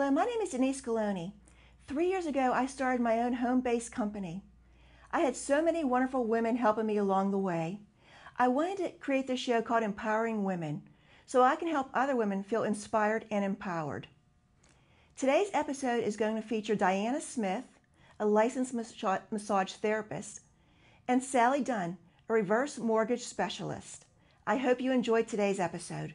Hello, my name is Denise Galoni. 3 years ago, I started my own home-based company. I had so many wonderful women helping me along the way. I wanted to create this show called Empowering Women so I can help other women feel inspired and empowered. Today's episode is going to feature Diana Smith, a licensed massage therapist, and Sally Dunn, a reverse mortgage specialist. I hope you enjoyed today's episode.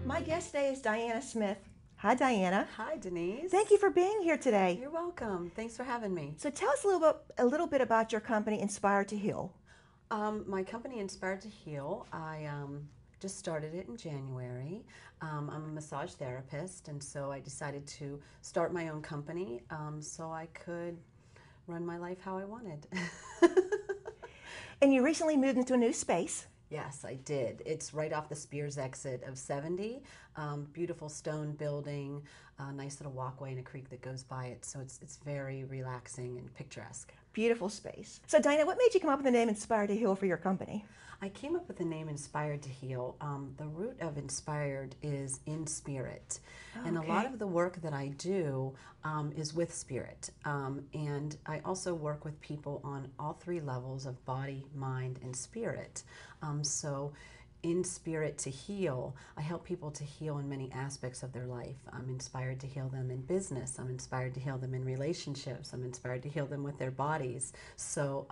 My guest today is Diana Smith. Hi, Diana. Hi, Denise. Thank you for being here today. You're welcome. Thanks for having me. So tell us a little bit about your company, Inspired to Heal. My company, Inspired to Heal, I just started it in January. I'm a massage therapist, and so I decided to start my own company so I could run my life how I wanted. And you recently moved into a new space. Yes, I did. It's right off the Spears exit of 70. Beautiful stone building, nice little walkway and a creek that goes by it. So it's very relaxing and picturesque. Beautiful space. So Diana, what made you come up with the name Inspired to Heal for your company? I came up with the name Inspired to Heal. The root of inspired is in spirit. And a lot of the work that I do is with spirit. And I also work with people on all three levels of body, mind, and spirit. So in Spirit to Heal, I help people to heal in many aspects of their life. I'm inspired to heal them in business. I'm inspired to heal them in relationships. I'm inspired to heal them with their bodies. So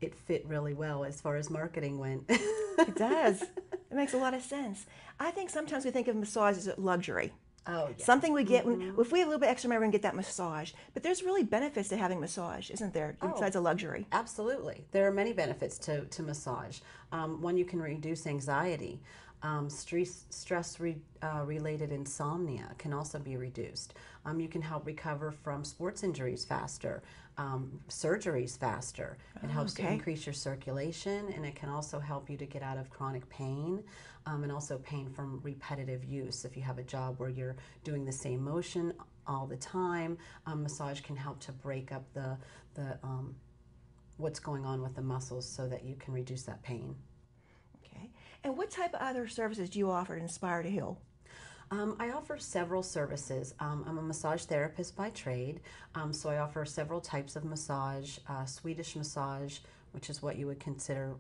it fit really well as far as marketing went. It does. It makes a lot of sense. I think sometimes we think of massage as a luxury. Oh, yeah. Something we get if we have a little bit extra money, we're going to get that massage. But there's really benefits to having massage, isn't there? Besides a luxury. Absolutely. There are many benefits to massage. One, you can reduce anxiety. Stress-related insomnia can also be reduced. You can help recover from sports injuries faster, surgeries faster. It helps to increase your circulation, and it can also help you to get out of chronic pain, and also pain from repetitive use. If you have a job where you're doing the same motion all the time, massage can help to break up the what's going on with the muscles so that you can reduce that pain. Okay. And what type of other services do you offer at Inspire to Heal? I offer several services. I'm a massage therapist by trade, so I offer several types of massage. Swedish massage, which is what you would consider,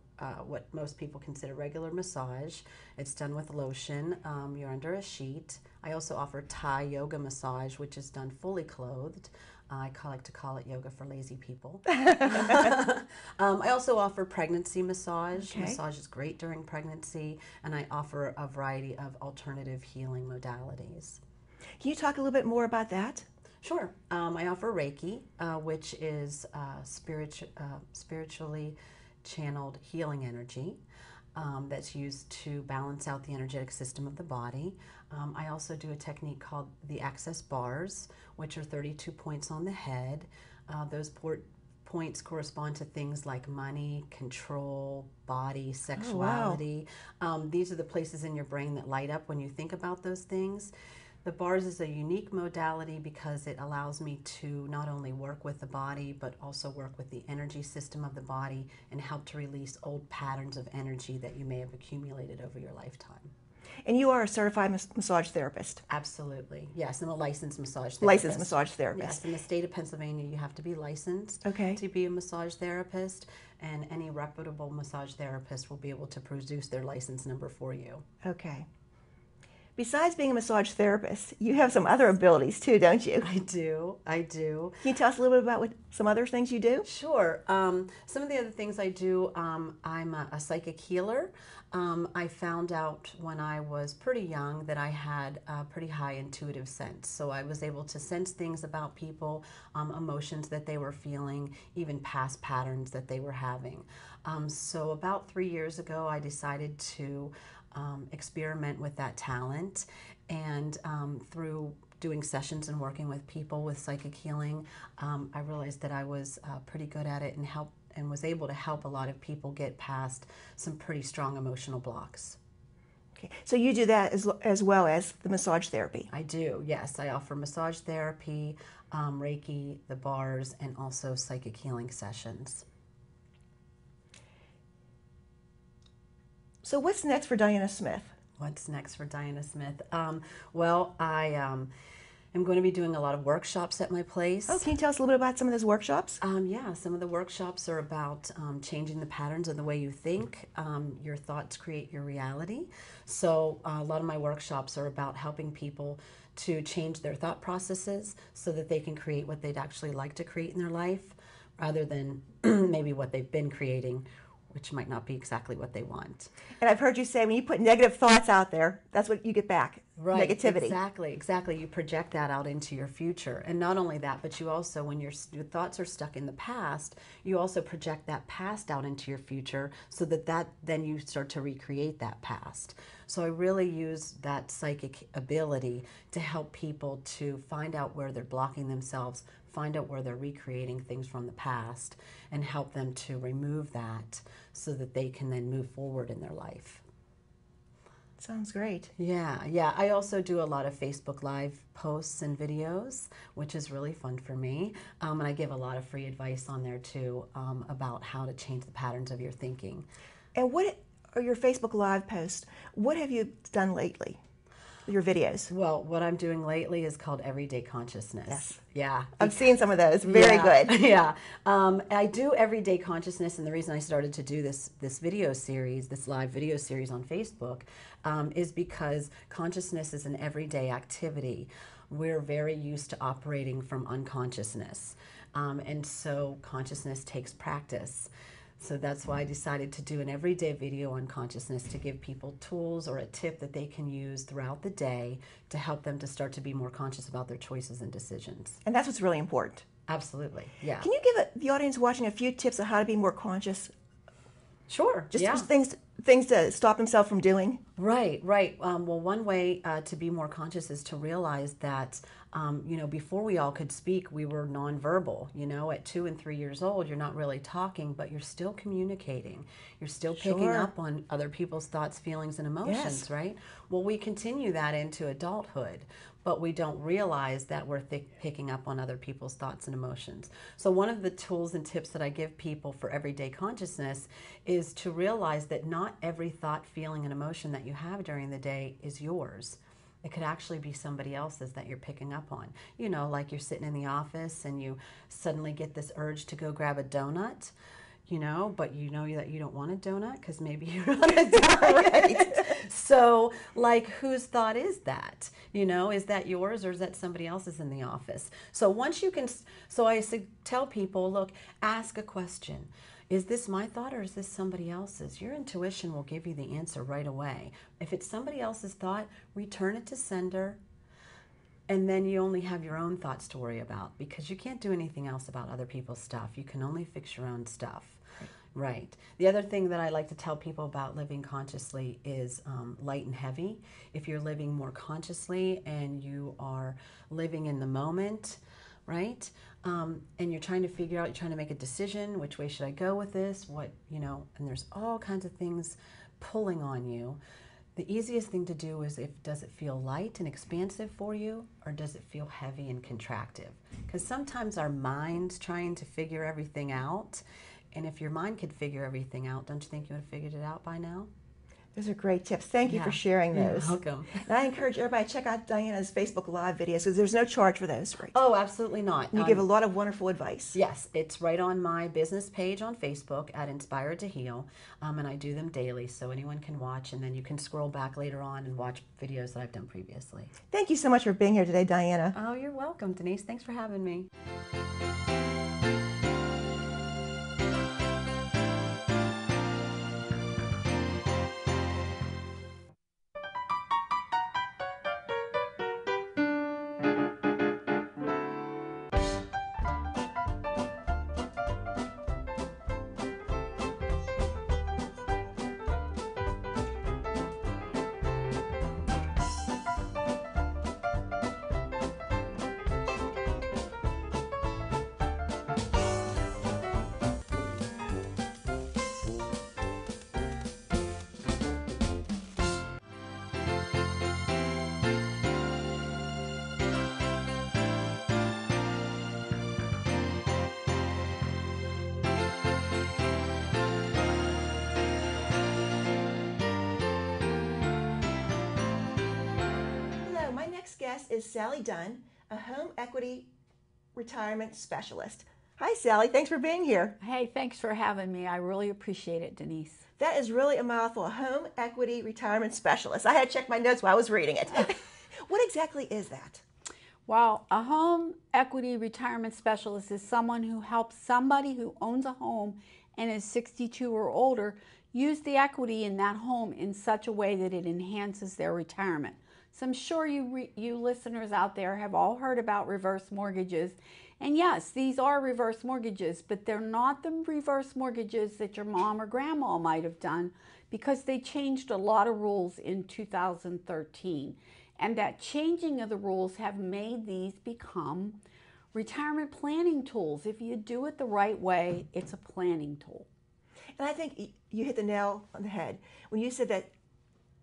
what most people consider regular massage. It's done with lotion. You're under a sheet. I also offer Thai yoga massage, which is done fully clothed. I like to call it yoga for lazy people. I also offer pregnancy massage. Okay. Massage is great during pregnancy, and I offer a variety of alternative healing modalities. Can you talk a little bit more about that? Sure. I offer Reiki, which is spiritually channeled healing energy that's used to balance out the energetic system of the body. I also do a technique called the Access Bars, which are 32 points on the head. Those points correspond to things like money, control, body, sexuality. Oh, wow. These are the places in your brain that light up when you think about those things. The bars is a unique modality because it allows me to not only work with the body, but also work with the energy system of the body and help to release old patterns of energy that you may have accumulated over your lifetime. And you are a certified massage therapist? Absolutely. Yes, I'm a licensed massage therapist. Licensed massage therapist. Yes, in the state of Pennsylvania, you have to be licensed to be a massage therapist, and any reputable massage therapist will be able to produce their license number for you. Okay. Besides being a massage therapist, you have some other abilities too, don't you? I do. Can you tell us a little bit about some other things you do? Sure. Some of the other things I do, I'm a psychic healer. I found out when I was pretty young that I had a pretty high intuitive sense. So I was able to sense things about people, emotions that they were feeling, even past patterns that they were having. So about 3 years ago, I decided to experiment with that talent, and through doing sessions and working with people with psychic healing, I realized that I was pretty good at it and was able to help a lot of people get past some pretty strong emotional blocks. Okay. So you do that as well as the massage therapy? I do, yes. I offer massage therapy, Reiki, the bars, and also psychic healing sessions. So what's next for Diana Smith? What's next for Diana Smith? Well, I am going to be doing a lot of workshops at my place. Oh, can you tell us a little bit about some of those workshops? Yeah, some of the workshops are about changing the patterns of the way you think. Your thoughts create your reality. So a lot of my workshops are about helping people to change their thought processes so that they can create what they'd actually like to create in their life rather than maybe what they've been creating, which might not be exactly what they want. And I've heard you say when you put negative thoughts out there, that's what you get back. Right, negativity. Exactly. You project that out into your future. And not only that, but you also, when your thoughts are stuck in the past, you also project that past out into your future so that then you start to recreate that past. So I really use that psychic ability to help people to find out where they're blocking themselves, find out where they're recreating things from the past, and help them to remove that so that they can then move forward in their life. Sounds great. Yeah. I also do a lot of Facebook Live posts and videos, which is really fun for me. And I give a lot of free advice on there too about how to change the patterns of your thinking. And what are your Facebook Live posts? What have you done lately? Your videos? Well, what I'm doing lately is called Everyday Consciousness. Yes. Yeah. I've seen some of those. Very good. Yeah. I do Everyday Consciousness, and the reason I started to do this video series, this live video series on Facebook, is because consciousness is an everyday activity. We're very used to operating from unconsciousness. And so consciousness takes practice. So that's why I decided to do an everyday video on consciousness to give people tools or a tip that they can use throughout the day to help them to start to be more conscious about their choices and decisions. And that's what's really important. Absolutely, yeah. Can you give the audience watching a few tips on how to be more conscious? Sure, Just things to stop themselves from doing? Right. Well, one way to be more conscious is to realize that, before we all could speak, we were nonverbal. At 2 and 3 years old, you're not really talking, but you're still communicating. You're still picking up on other people's thoughts, feelings, and emotions, right? Well, we continue that into adulthood, but we don't realize that we're picking up on other people's thoughts and emotions. So one of the tools and tips that I give people for everyday consciousness is to realize that not every thought, feeling, and emotion that you have during the day is yours. It could actually be somebody else's that you're picking up on. Like you're sitting in the office and you suddenly get this urge to go grab a donut, but you know that you don't want a donut because maybe you're on a diet. So, whose thought is that? Is that yours or is that somebody else's in the office? So once you can, I tell people, look, ask a question. Is this my thought or is this somebody else's? Your intuition will give you the answer right away. If it's somebody else's thought, return it to sender, and then you only have your own thoughts to worry about because you can't do anything else about other people's stuff. You can only fix your own stuff. Right. The other thing that I like to tell people about living consciously is light and heavy. If you're living more consciously and you are living in the moment, right? And you're trying to figure out, you're trying to make a decision, which way should I go with this? And there's all kinds of things pulling on you. The easiest thing to do is does it feel light and expansive for you or does it feel heavy and contractive? Because sometimes our mind's trying to figure everything out. And if your mind could figure everything out, don't you think you would have figured it out by now? Those are great tips. Thank you for sharing those. You're welcome. And I encourage everybody to check out Diana's Facebook Live videos because there's no charge for those, right? Oh, absolutely not. You give a lot of wonderful advice. Yes, it's right on my business page on Facebook at Inspired to Heal, and I do them daily so anyone can watch, and then you can scroll back later on and watch videos that I've done previously. Thank you so much for being here today, Diana. Oh, you're welcome, Denise. Thanks for having me. guest is Sally Dunn, a home equity retirement specialist. Hi, Sally. Thanks for being here. Hey, thanks for having me. I really appreciate it, Denise. That is really a mouthful, a home equity retirement specialist. I had to check my notes while I was reading it. What exactly is that? Well, a home equity retirement specialist is someone who helps somebody who owns a home and is 62 or older use the equity in that home in such a way that it enhances their retirement. So I'm sure you listeners out there have all heard about reverse mortgages. And yes, these are reverse mortgages, but they're not the reverse mortgages that your mom or grandma might have done, because they changed a lot of rules in 2013. And that changing of the rules have made these become retirement planning tools. If you do it the right way, it's a planning tool. And I think you hit the nail on the head when you said that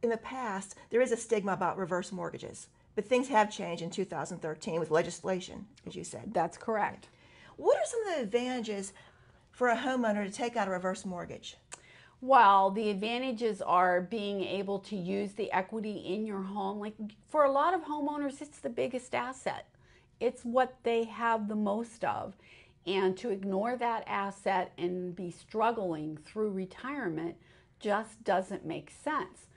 in the past there is a stigma about reverse mortgages. But things have changed in 2013 with legislation, as you said. That's correct. What are some of the advantages for a homeowner to take out a reverse mortgage? Well, the advantages are being able to use the equity in your home. Like, for a lot of homeowners, it's the biggest asset. It's what they have the most of. And to ignore that asset and be struggling through retirement just doesn't make sense.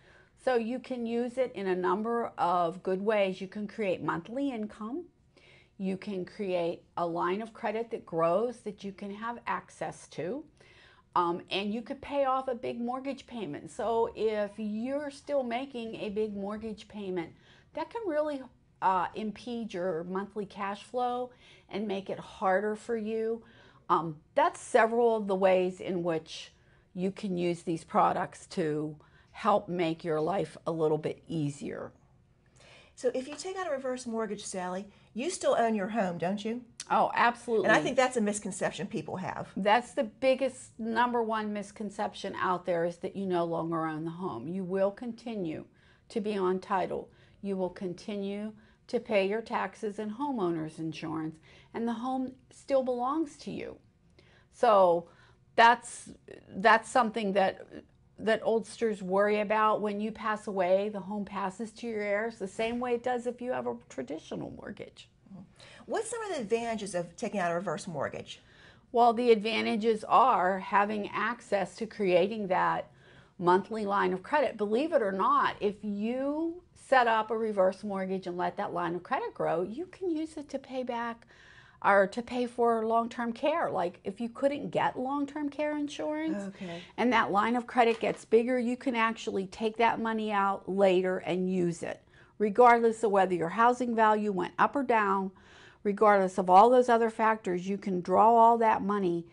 So you can use it in a number of good ways. You can create monthly income. You can create a line of credit that grows that you can have access to. And you could pay off a big mortgage payment. So if you're still making a big mortgage payment, that can really impede your monthly cash flow and make it harder for you. That's several of the ways in which you can use these products to help make your life a little bit easier. So if you take out a reverse mortgage, Sally, you still own your home, don't you? Oh, absolutely. And I think that's a misconception people have. That's the biggest number one misconception out there, is that you no longer own the home. You will continue to be on title. You will continue to pay your taxes and homeowners insurance, and the home still belongs to you. So that's something that oldsters worry about. When you pass away, the home passes to your heirs the same way it does if you have a traditional mortgage. What's some of the advantages of taking out a reverse mortgage? Well, the advantages are having access to creating that monthly line of credit. Believe it or not, if you set up a reverse mortgage and let that line of credit grow, you can use it to pay back or to pay for long-term care. Like, if you couldn't get long-term care insurance, and that line of credit gets bigger, you can actually take that money out later and use it, regardless of whether your housing value went up or down. Regardless of all those other factors, you can draw all that money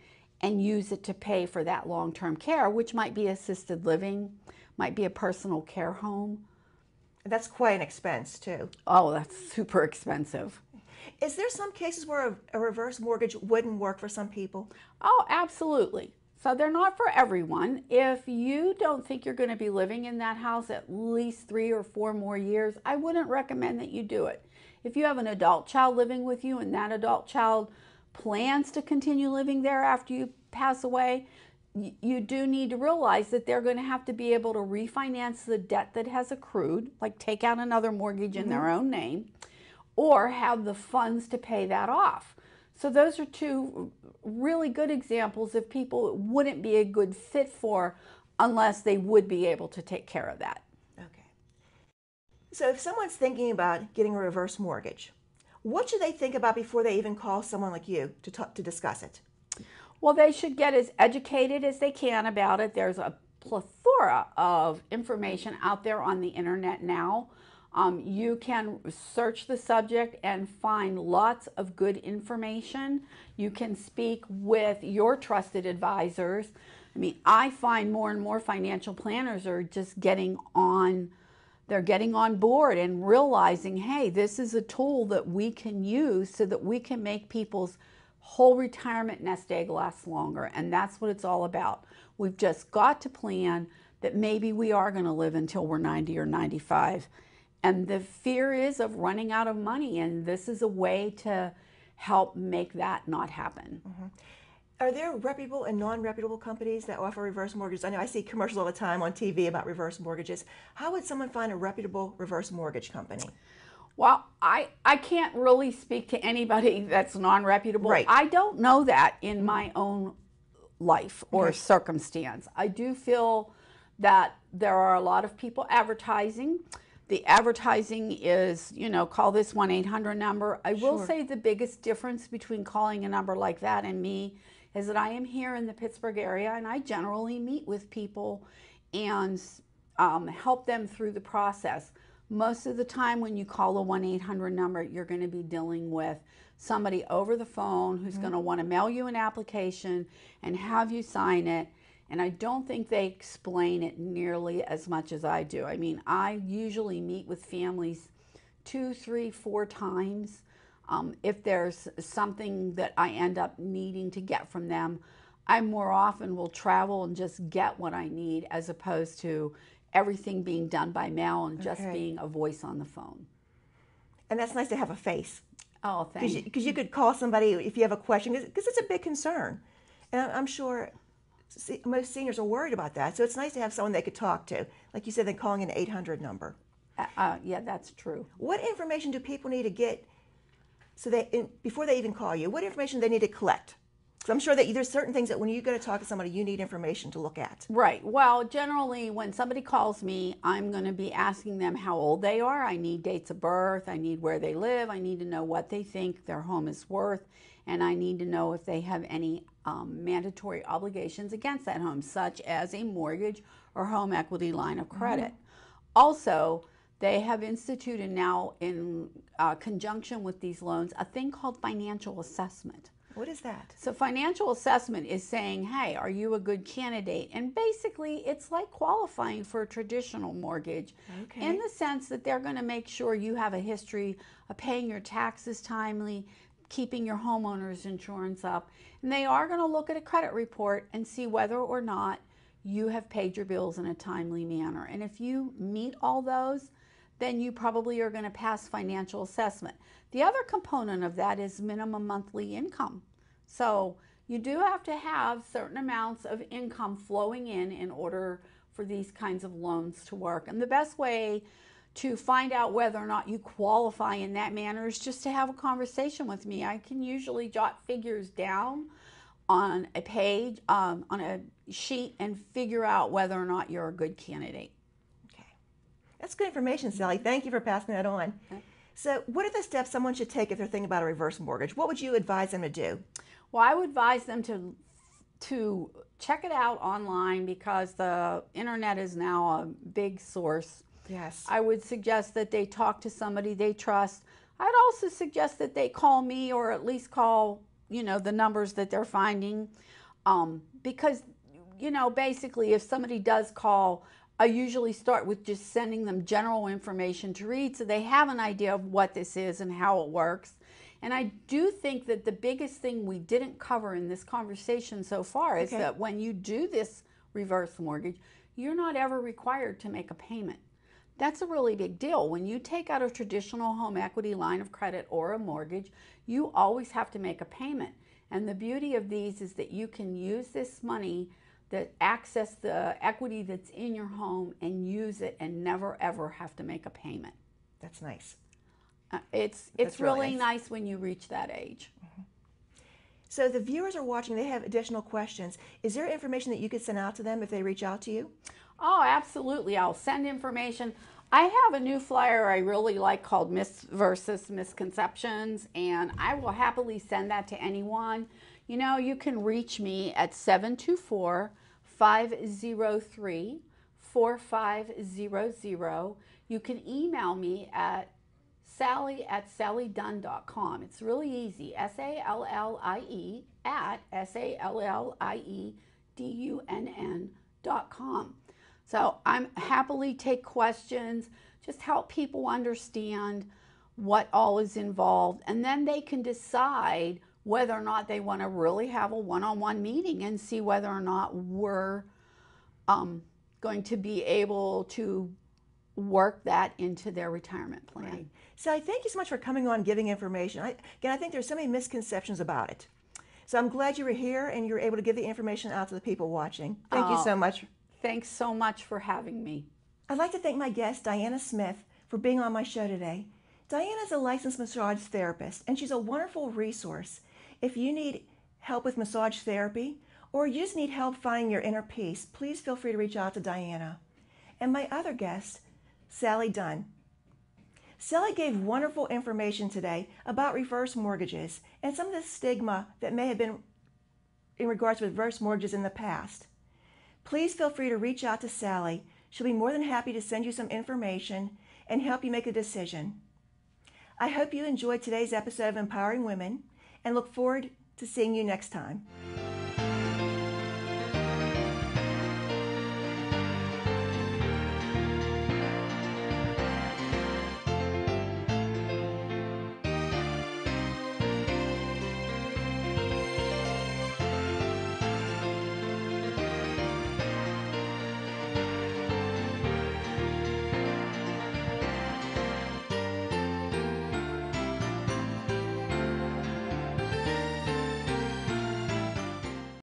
and use it to pay for that long-term care, which might be assisted living, might be a personal care home. That's quite an expense, too. Oh, that's super expensive. Is there some cases where a reverse mortgage wouldn't work for some people? Oh, absolutely. So they're not for everyone. If you don't think you're going to be living in that house at least 3 or 4 more years, I wouldn't recommend that you do it. If you have an adult child living with you and that adult child plans to continue living there after you pass away, you do need to realize that they're going to have to be able to refinance the debt that has accrued, like take out another mortgage in their own name, or have the funds to pay that off. So those are two really good examples of people it wouldn't be a good fit for unless they would be able to take care of that. Okay. So if someone's thinking about getting a reverse mortgage, what should they think about before they even call someone like you to discuss it? Well, they should get as educated as they can about it. There's a plethora of information out there on the internet now. You can search the subject and find lots of good information. You can speak with your trusted advisors. I mean, I find more and more financial planners are just getting on board and realizing, hey, this is a tool that we can use so that we can make people's whole retirement nest egg last longer. And that's what it's all about. We've just got to plan that maybe we are going to live until we're 90 or 95. And the fear is of running out of money, and this is a way to help make that not happen. Are there reputable and non-reputable companies that offer reverse mortgages? I know I see commercials all the time on TV about reverse mortgages. How would someone find a reputable reverse mortgage company? Well, I can't really speak to anybody that's non-reputable. Right. I don't know that in my own life or Okay. circumstance. I do feel that there are a lot of people advertising. The advertising is, call this 1-800 number. I will Sure. say the biggest difference between calling a number like that and me is that I am here in the Pittsburgh area, and I generally meet with people and help them through the process. Most of the time when you call a 1-800 number, you're going to be dealing with somebody over the phone who's going to want to mail you an application and have you sign it. And I don't think they explain it nearly as much as I do. I mean, I usually meet with families 2, 3, 4 times. If there's something that I end up needing to get from them, I more often will travel and just get what I need, as opposed to everything being done by mail and just Okay. being a voice on the phone. And that's nice to have a face. Oh, thank you. Because you could call somebody if you have a question, because it's a big concern. And I'm sure most seniors are worried about that. So it's nice to have someone they could talk to. Like you said, than calling an 800 number. Yeah, that's true. What information do people need to get before they even call you? What information do they need to collect? Because I'm sure that there's certain things that when you go to talk to somebody, you need information to look at. Right. Well, generally, when somebody calls me, I'm going to be asking them how old they are. I need dates of birth. I need where they live. I need to know what they think their home is worth. And I need to know if they have any mandatory obligations against that home, such as a mortgage or home equity line of credit. Also, they have instituted now, in conjunction with these loans, a thing called financial assessment. What is that? So financial assessment is saying, hey, are you a good candidate? And basically, it's like qualifying for a traditional mortgage, Okay. in the sense that they're going to make sure you have a history of paying your taxes timely, keeping your homeowner's insurance up, and they are going to look at a credit report and see whether or not you have paid your bills in a timely manner. And if you meet all those, then you probably are going to pass financial assessment. The other component of that is minimum monthly income. So you do have to have certain amounts of income flowing in order for these kinds of loans to work. And the best way to find out whether or not you qualify in that manner is just to have a conversation with me. I can usually jot figures down on a page, on a sheet, and figure out whether or not you're a good candidate. Okay. That's good information, Sally. Thank you for passing that on. Okay. So what are the steps someone should take if they're thinking about a reverse mortgage? What would you advise them to do? Well, I would advise them to check it out online, because the internet is now a big source. Yes. I would suggest that they talk to somebody they trust. I'd also suggest that they call me, or at least call, the numbers that they're finding. Because, basically, if somebody does call, I usually start with just sending them general information to read, so they have an idea of what this is and how it works. And I do think that the biggest thing we didn't cover in this conversation so far is that when you do this reverse mortgage, you're not ever required to make a payment. That's a really big deal. When you take out a traditional home equity line of credit or a mortgage, you always have to make a payment. And the beauty of these is that you can use this money, that access the equity that's in your home, and use it and never ever have to make a payment. That's nice. It's That's really really nice when you reach that age. So the viewers are watching, they have additional questions. Is there information that you could send out to them if they reach out to you? Oh, absolutely. I'll send information. I have a new flyer I really like called Myths versus Misconceptions, and I will happily send that to anyone. You can reach me at 724-503-4500. You can email me at sally@sallydunn.com. It's really easy. SALLIE@SALLIEDUNN.com. So I'm happily take questions, just help people understand what all is involved, and then they can decide whether or not they want to really have a one-on-one meeting and see whether or not we're going to be able to work that into their retirement plan. Right. Sally, thank you so much for coming on and giving information. I think there's so many misconceptions about it. So I'm glad you were here and you were able to give the information out to the people watching. Thank you so much. Thanks so much for having me. I'd like to thank my guest, Diana Smith, for being on my show today. Diana is a licensed massage therapist, and she's a wonderful resource if you need help with massage therapy or you just need help finding your inner peace. Please feel free to reach out to Diana. And my other guest, Sally Dunn. Sally gave wonderful information today about reverse mortgages and some of the stigma that may have been in regards to reverse mortgages in the past. Please feel free to reach out to Sally. She'll be more than happy to send you some information and help you make a decision. I hope you enjoyed today's episode of Empowering Women and look forward to seeing you next time.